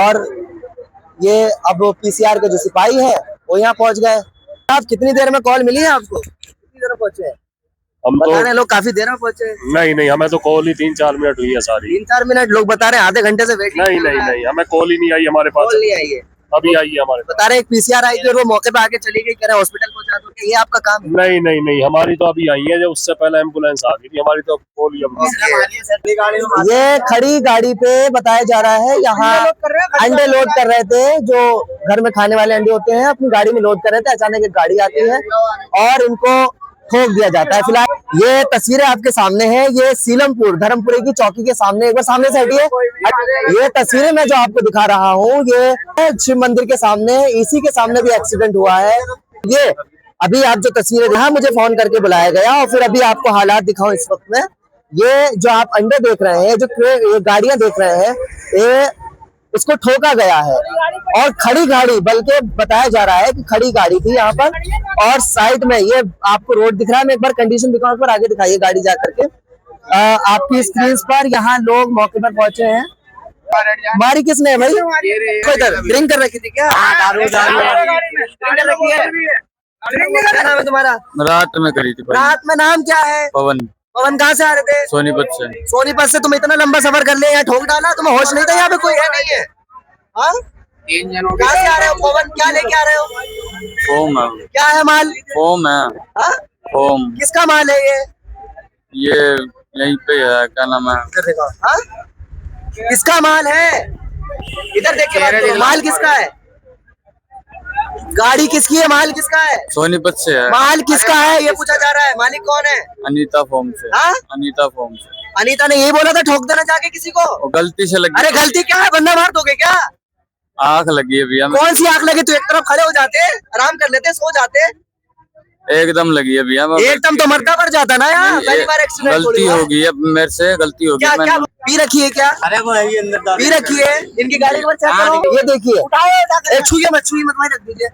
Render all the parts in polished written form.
और ये अब पीसीआर के जो सिपाही है वो यहाँ पहुंच गए। आप कितनी देर में कॉल मिली है आपको? कितनी देर में पहुंचे? हम बता तो रहे लोग काफी देर में पहुंचे। नहीं, हमें तो कॉल ही 3-4 मिनट हुई है सारी। 3-4 मिनट? लोग बता रहे हैं आधे घंटे से वेट। नहीं, हमें कॉल ही नहीं आई हमारे पास। कॉल नहीं आई है? अभी आई है हमारे पास। बता रहे एक पीसीआर आई थी और वो मौके पे आके चली गई, कह रहे हॉस्पिटल पहुंचा दो। ये आपका काम है? नहीं, हमारी तो अभी आई है, जब उससे पहले एम्बुलेंस आ गई थी। हमारी तो कॉल ही अभी। ये खड़ी गाड़ी पे बताया जा रहा है यहाँ अंडे लोड कर रहे थे, जो घर में खाने वाले अंडे होते हैं, अपनी गाड़ी में लोड कर रहे थे। अचानक एक गाड़ी आती है और इनको ठोक दिया जाता है। फिलहाल ये तस्वीरें आपके सामने हैं, ये सीलमपुर धर्मपुरे की चौकी के सामने, एक बार सामने से हटिए। ये तस्वीरें मैं जो आपको दिखा रहा हूँ ये शिव मंदिर के सामने, इसी के सामने भी एक्सीडेंट हुआ है। ये अभी आप जो तस्वीरें, यहाँ मुझे फोन करके बुलाया गया और फिर अभी आपको हालात दिखाऊं इस वक्त में। ये जो आप अंडे देख रहे हैं, जो ये गाड़ियां देख रहे हैं, ये इसको ठोका गया है और खड़ी गाड़ी, बल्कि बताया जा रहा है कि खड़ी गाड़ी थी यहाँ पर। और साइड में ये आपको रोड दिख रहा है, मैं एक बार कंडीशन दिखाऊं, पर आगे दिखाइए गाड़ी जा करके। आपकी स्क्रीन पर यहाँ लोग मौके पर पहुंचे हैं। मारी किसने भाई? इधर ड्रिंक कर रखी थी क्या? क्या नाम है तुम्हारा? रात में करी थी। रात में? नाम क्या है? पवन। पवन कहाँ से आ रहे थे? सोनीपत से। सोनीपत से? तुम इतना लंबा सफर कर लिया, यहाँ ठोक डाला? तुम्हें होश नहीं था? यहाँ पे कोई है नहीं है? हाँ? कहाँ से आ रहे हो पवन? क्या लेके आ रहे हो? फोम है। क्या है माल? फोम है। हाँ? फोम। किसका माल है ये? ये यहीं पे है, क्या नाम है? इधर देखो। हाँ? किसका माल है? इधर देखिए, माल किसका है? गाड़ी किसकी है? माल किसका है? सोनीपत से है। माल किसका है ये पूछा जा रहा है। मालिक कौन है? अनीता फोम से। हाँ? अनीता फोम से। अनीता ने यही बोला था ठोक देना जाके किसी को? वो गलती से लगी। अरे गलती क्या है, बंदा मार दोगे क्या? आँख लगी है भैया। कौन सी आँख लगी? तो एक तरफ खड़े हो जाते, आराम कर लेते, सो जाते। एकदम लगी है भैया। एकदम तो मरता पड़ जाता ना यार। पहली बार एक्सीडेंट गलती होगी है मेरे से, गलती होगी। क्या क्या पी रखी है क्या? अरे वो है अंदर पी रखी है। इनकी गाड़ी को चेक करो। ये देखिए, छुइए मत भाई, रख दीजिए।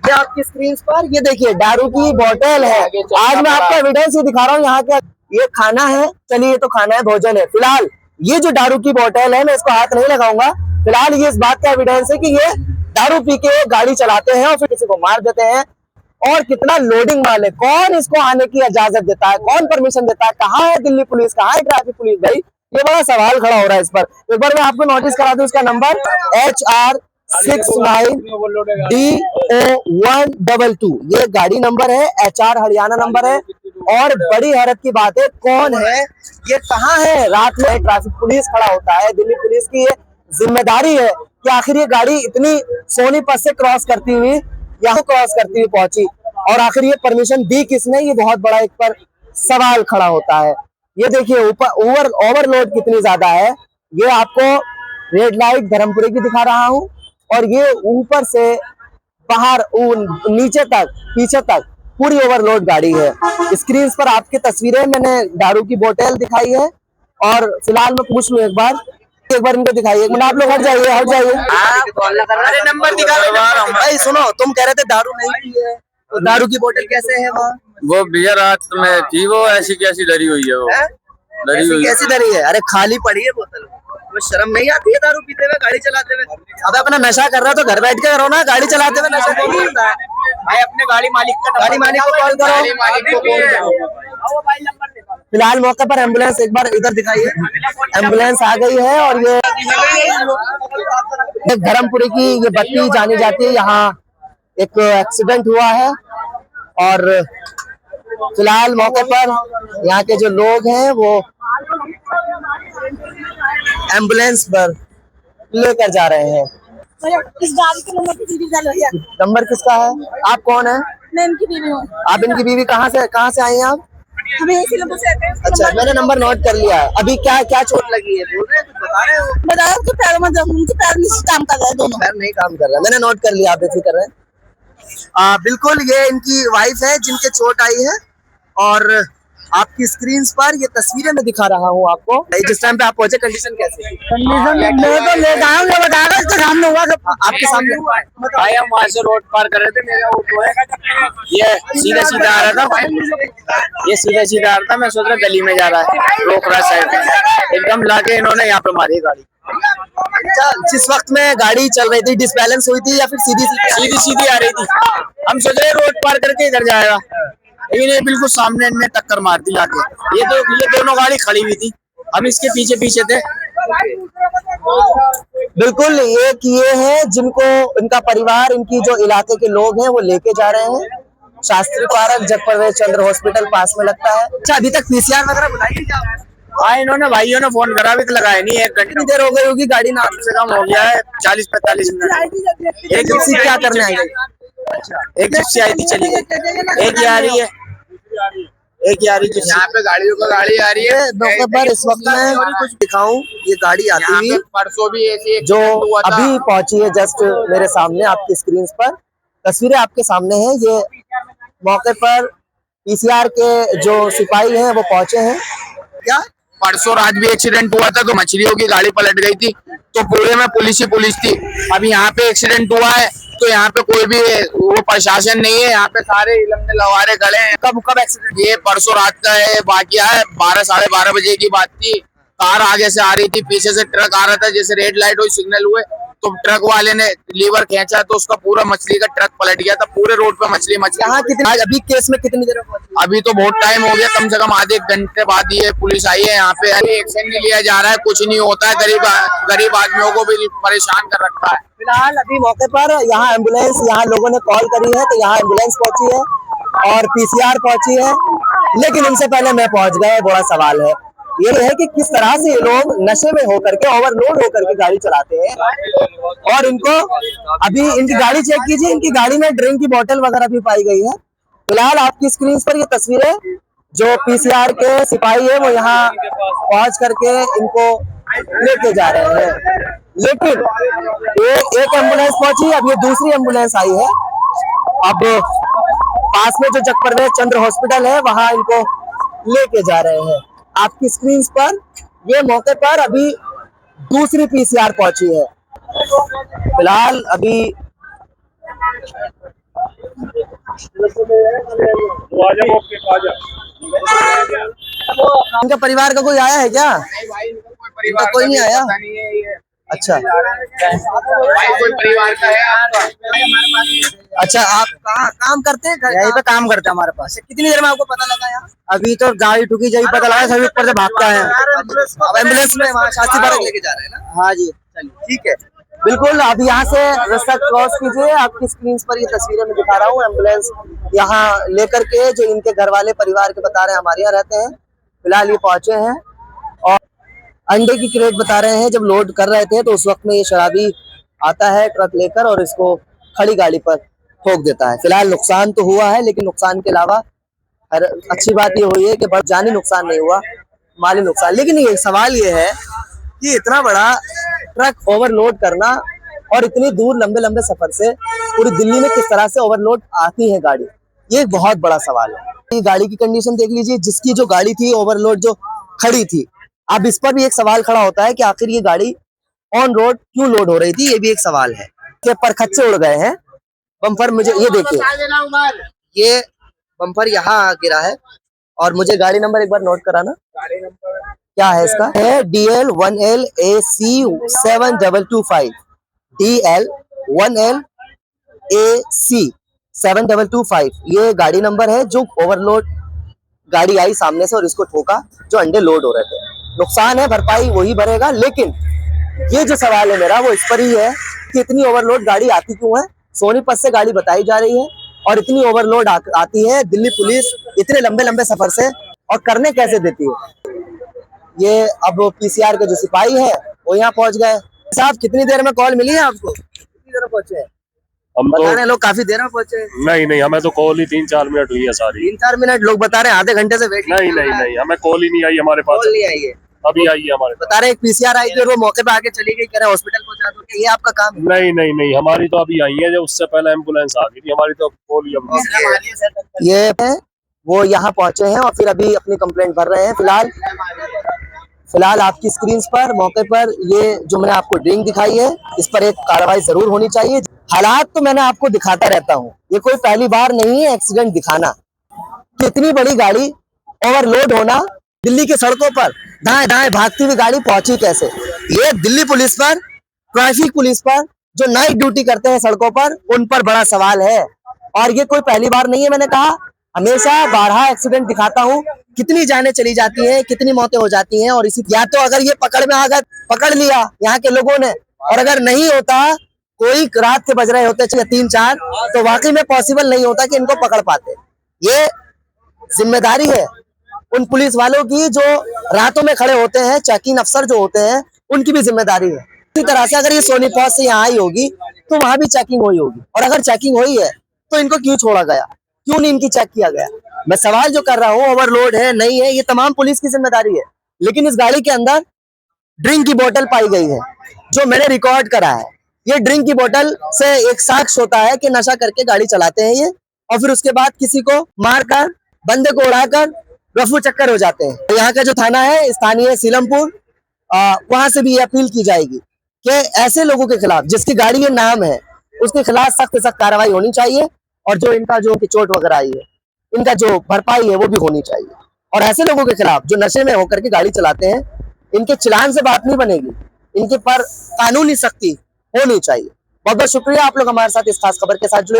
ये आपकी स्क्रीन पर ये देखिए दारू की बोतल है। आज मैं आपको एविडेंस ही दिखा रहा हूँ यहाँ का। ये खाना है, चलिए ये तो खाना है, भोजन है। फिलहाल ये जो दारू की बोतल है, मैं इसको हाथ नहीं लगाऊंगा। फिलहाल ये इस बात का एविडेंस है कि ये दारू पी के गाड़ी चलाते हैं और फिर किसी को मार देते हैं। और कितना लोडिंग माल है, कौन इसको आने की इजाजत देता है, कौन परमिशन देता है? कहाँ है दिल्ली पुलिस, कहाँ है ट्रैफिक पुलिस? भाई ये बड़ा सवाल खड़ा हो रहा है इस पर। एक बार मैं आपको नोटिस करा दूं, इसका नंबर HR 69DO122, ये गाड़ी नंबर है, HR हरियाणा नंबर है। और बड़ी हैरत की बात है, कौन है ये, कहाँ है? रात में ट्रैफिक पुलिस खड़ा होता है, दिल्ली पुलिस की ये जिम्मेदारी है कि आखिर ये गाड़ी इतनी सोनीपत से क्रॉस करती हुई यहाँ क्रॉस करती हुई पहुंची, और आखिर ये परमिशन दी किसने? ये बहुत बड़ा एक पर सवाल खड़ा होता है। ये देखिए ऊपर ओवरलोड कितनी ज्यादा है। ये आपको रेड लाइट धर्मपुरे की दिखा रहा हूँ, और ये ऊपर से बाहर नीचे तक, पीछे तक पूरी ओवरलोड गाड़ी है। स्क्रीन पर आपकी तस्वीरें मैंने दारू की बोतल दिखाई है। और फिलहाल मैं पूछ लूं एक बार इनको दिखाइए। आप लोग हट जाइए। अरे नंबर दिखा भाई। सुनो, तुम कह रहे थे दारू नहीं पी है, तो दारू की बोतल कैसे है वहाँ? वो भैया रात में थी, वो ऐसी कैसी डरी हुई है? वो डरी हुई कैसी डरी है? अरे खाली पड़ी है बोतल। शर्म नहीं आती है दारू पीते हुए गाड़ी चलाते हुए? अब अपना नशा कर रहा है तो घर बैठ के करो ना, गाड़ी चलाते हुए नशा नहीं होता है भाई। अपने गाड़ी मालिक को कॉल करो। फिलहाल मौके पर एम्बुलेंस एक बार इधर दिखाइए। एम्बुलेंस आ गई है और ये धर्मपुरी की ये बत्ती जानी जाती है, यहाँ एक एक्सीडेंट हुआ है। और फिलहाल मौके पर यहाँ के जो लोग हैं वो एम्बुलेंस पर लेकर जा रहे हैं। इस गाड़ी के नंबर किसका है? आप कौन है? मैं इनकी बीवी हूँ। आप इनकी बीवी? कहाँ से आई हैं आप? अच्छा, मैंने नंबर नोट कर लिया है। अभी क्या क्या चोट लगी है? बोल रहे हैं, कुछ बता रहे हो? बताया कि पैर में पैर नहीं काम कर रहा है, दोनों पैर नहीं काम कर रहा है। मैंने नोट कर लिया, आप बेफिक्र हैं। बिल्कुल, ये इनकी वाइफ है जिनके चोट आई है। और आपकी स्क्रीन पर ये तस्वीरें मैं दिखा रहा हूँ आपको। जिस टाइम पे आप पहुंचे कंडीशन कैसी थी? कंडीशन मैं तो ले आया हूँ, बताया इसके सामने हुआ। आपके सामने हुआ है? भाई हम वहाँ से रोड पार कर रहे थे, मेरा ऑटो है, ये सीधा आ रहा था। ये सीधा आ रहा था, मैं सोच रहा गली में जा रहा है, रोक रहा साइड में, एकदम लाके इन्होंने यहाँ पे मारी गाड़ी। अच्छा, जिस वक्त में गाड़ी चल रही थी डिसबैलेंस हुई थी या फिर सीधी सीधी सीधी आ रही थी। हम सोच रहे रोड पार करके इधर जाएगा, लेकिन ये बिल्कुल सामने ने टक्कर मार दी आके। ये दोनों गाड़ी खड़ी हुई थी, हम इसके पीछे पीछे थे। बिल्कुल ये है जिनको इनका परिवार, इनकी जो इलाके के लोग हैं वो लेके जा रहे हैं। शास्त्री पार्क जगप्रवेश चंद्र हॉस्पिटल पास में लगता है। अच्छा, अभी तक पीसीआर वगैरह बुलाई क्या? हाँ, इन्होंने भाइयों ने फोन करा, अभी तो लगाया नहीं। 1 घंटे कितनी देर हो गई होगी गाड़ी ना कम से कम हो गया है 40-45 मिनट। एक जिप्सी क्या करने आई गई? एक जिप्सी आई थी, चली गई। एक ही आ रही है, एक ही आ रही है। यहाँ पे गाड़ियों का गाड़ी आ रही है। मौके पर इस वक्त मैं कुछ दिखाऊं, ये गाड़ी आती हुई परसों भी ऐसी जो अभी पहुंची है जस्ट मेरे सामने आपकी स्क्रीन पर तस्वीरें आपके सामने हैं। ये मौके पर पीसीआर के जो सिपाही हैं वो पहुंचे हैं। क्या परसों रात भी एक्सीडेंट हुआ था, तो मछलियों की गाड़ी पलट गई थी, तो पूरे में पुलिस ही पुलिस थी। अभी यहाँ पे एक्सीडेंट हुआ है, तो यहाँ पे कोई भी वो प्रशासन नहीं है। यहाँ पे सारे लंबे लवारे खड़े हैं। कब एक्सीडेंट? ये परसों रात का है, वाकया है। 12-12:30 बजे की बात थी। कार आगे से आ रही थी, पीछे से ट्रक आ रहा था। जैसे रेड लाइट हुई, सिग्नल हुए, तो ट्रक वाले ने लीवर खींचा, तो उसका पूरा मछली का ट्रक पलट गया था। पूरे रोड पे मछली। यहाँ कितनी अभी केस में कितनी देर में? अभी तो बहुत टाइम हो गया, कम से कम आधे घंटे बाद ये पुलिस आई है यहाँ पे। एक्शन नहीं लिया जा रहा है, कुछ नहीं होता है। गरीब आदमियों को भी परेशान कर रखा है। फिलहाल अभी मौके पर यहाँ एम्बुलेंस, यहाँ लोगों ने कॉल करी है तो यहाँ एम्बुलेंस पहुंची है और पीसीआर पहुंची है, लेकिन उनसे पहले मैं पहुंच गया। बड़ा सवाल है ये है कि किस तरह से ये लोग नशे में होकर के, ओवरलोड होकर के गाड़ी चलाते हैं। और इनको अभी इनकी गाड़ी चेक कीजिए, इनकी गाड़ी में ड्रिंक की बोतल वगैरह भी पाई गई है। फिलहाल आपकी स्क्रीन पर ये तस्वीरें जो पीसीआर के सिपाही है वो यहाँ पहुंच करके इनको लेके जा रहे हैं, लेकिन एक एम्बुलेंस पहुंची, अब ये दूसरी एम्बुलेंस आई है। अब पास में जो जगप्रवेश चंद्र हॉस्पिटल है वहां इनको लेके जा रहे हैं। आपकी स्क्रीन पर ये मौके पर अभी दूसरी पीसीआर पहुंची है। फिलहाल अभी इनका परिवार का कोई आया है क्या? इनका कोई नहीं आया। अच्छा, कोई परिवार का है आपका? अच्छा, आप कहाँ काम करते हैं? यहीं पे काम करते हैं हमारे पास। कितनी देर में आपको पता लगा यार? अभी तो गाड़ी ठुकी जाई, पता लगा सभी ऊपर से भागता है। अब एम्बुलेंस में वहाँ शास्त्री पार्क लेके जा रहे हैं ना? हाँ जी, ठीक है, बिल्कुल। अब यहाँ से रास्ता क्रॉस कीजिए। आपकी स्क्रीन पर ये तस्वीरें मैं दिखा रहा हूँ। एम्बुलेंस यहाँ लेकर के जो इनके घर वाले परिवार के बता रहे हैं हमारे यहाँ रहते हैं, फिलहाल ये पहुंचे हैं और अंडे की क्रेट बता रहे हैं। जब लोड कर रहे थे तो उस वक्त में ये शराबी आता है ट्रक लेकर और इसको खड़ी गाड़ी पर ठोक देता है। फिलहाल नुकसान तो हुआ है, लेकिन नुकसान के अलावा अच्छी बात ये हुई है कि बड़ा जानी नुकसान नहीं हुआ, माली नुकसान। लेकिन ये सवाल ये है कि इतना बड़ा ट्रक ओवरलोड करना और इतनी दूर लंबे लंबे सफर से पूरी दिल्ली में किस तरह से ओवरलोड आती है गाड़ी, ये एक बहुत बड़ा सवाल है। ये गाड़ी की कंडीशन देख लीजिए, जिसकी जो गाड़ी थी ओवरलोड जो खड़ी थी। अब इस पर भी एक सवाल खड़ा होता है कि आखिर ये गाड़ी ऑन रोड क्यों लोड हो रही थी, ये भी एक सवाल है। के परखच्चे उड़ गए हैं बम्पर। मुझे ये देखिए, ये बम्पर यहाँ गिरा है और मुझे गाड़ी नंबर एक बार नोट कराना। क्या है इसका? है DL1LAC7225, DL1LAC7225 ये गाड़ी नंबर है जो ओवरलोड गाड़ी आई सामने से और इसको ठोका, जो अंडे लोड हो रहे थे। नुकसान है, भरपाई वही भरेगा। लेकिन ये जो सवाल है मेरा वो इस पर ही है कि इतनी ओवरलोड गाड़ी आती क्यों है? सोनीपत से गाड़ी बताई जा रही है और इतनी ओवरलोड आती है दिल्ली पुलिस इतने लंबे लंबे सफर से, और करने कैसे देती है? ये अब पीसीआर के जो सिपाही है वो यहाँ पहुंच गए। साहब, कितनी देर में कॉल मिली है आपको? कितनी देर में पहुंचे? हम बता रहे हैं लोग काफी देर में पहुंचे। नहीं, हमें तो कॉल ही 3-4 मिनट हुई है सारी। 3-4 मिनट? लोग बता रहे हैं आधे घंटे से वेट। नहीं, हमें कॉल ही नहीं आई हमारे पास। कॉल नहीं आई है? अभी आई है हमारे पास। बता रहे एक पीसीआर आई थी और वो मौके पे आके चली गई, कह रहे हॉस्पिटल पहुंचा दो। ये आपका काम है? नहीं, हमारी तो अभी आई है, जब उससे पहले एम्बुलेंस आ गई थी। हमारी तो कॉल ही ये है वो यहाँ पहुंचे हैं और फिर अभी अपनी कंप्लेंट भर रहे हैं। फिलहाल आपकी स्क्रीन पर मौके पर ये जो मैंने आपको ड्रिंक दिखाई है, इस पर एक कार्रवाई जरूर होनी चाहिए। हालात तो मैंने आपको दिखाता रहता हूँ, ये कोई पहली बार नहीं है एक्सीडेंट दिखाना। कितनी बड़ी गाड़ी ओवरलोड होना दिल्ली की सड़कों पर दाएं दाएं भागती हुई गाड़ी पहुंची कैसे। ये दिल्ली पुलिस पर, ट्रैफिक पुलिस पर, जो नाइट ड्यूटी करते हैं सड़कों पर, उन पर बड़ा सवाल है। और ये कोई पहली बार नहीं है, मैंने कहा हमेशा 12 एक्सीडेंट दिखाता हूँ, कितनी जानें चली जाती हैं, कितनी मौतें हो जाती हैं। और इसी या तो अगर ये पकड़ में आ गए, पकड़ लिया यहाँ के लोगों ने, और अगर नहीं होता, कोई रात के बज रहे होते 3-4, तो वाकई में पॉसिबल नहीं होता कि इनको पकड़ पाते। ये जिम्मेदारी है उन पुलिस वालों की जो रातों में खड़े होते हैं, चेकिंग अफसर जो होते हैं, उनकी भी जिम्मेदारी है। इसी तरह से अगर ये सोनीपत से यहाँ आई होगी तो वहां भी चेकिंग हुई होगी, और अगर चेकिंग हुई है तो इनको क्यों छोड़ा गया, क्यों नहीं इनकी चेक किया गया। मैं सवाल जो कर रहा हूँ, ओवरलोड है नहीं है, ये तमाम पुलिस की जिम्मेदारी है। लेकिन इस गाड़ी के अंदर ड्रिंक की बोतल पाई गई है, जो मैंने रिकॉर्ड करा है। ये ड्रिंक की बोतल से एक साक्ष्य होता है कि नशा करके गाड़ी चलाते हैं ये, और फिर उसके बाद किसी को मारकर, बंदे को उड़ाकर रफू चक्कर हो जाते हैं। यहाँ का जो थाना है स्थानीय सीलमपुर, वहां से भी ये अपील की जाएगी कि ऐसे लोगों के खिलाफ, जिसकी गाड़ी के नाम है, उसके खिलाफ सख्त से सख्त कार्रवाई होनी चाहिए, और जो इनका जो चोट वगैरह आई है, इनका जो भरपाई है वो भी होनी चाहिए। और ऐसे लोगों के खिलाफ जो नशे में होकर के गाड़ी चलाते हैं, इनके चालान से बात नहीं बनेगी, इनके पर कानूनी सख्ती होनी चाहिए। बहुत बहुत शुक्रिया आप लोग हमारे साथ इस खास खबर के साथ जुड़े।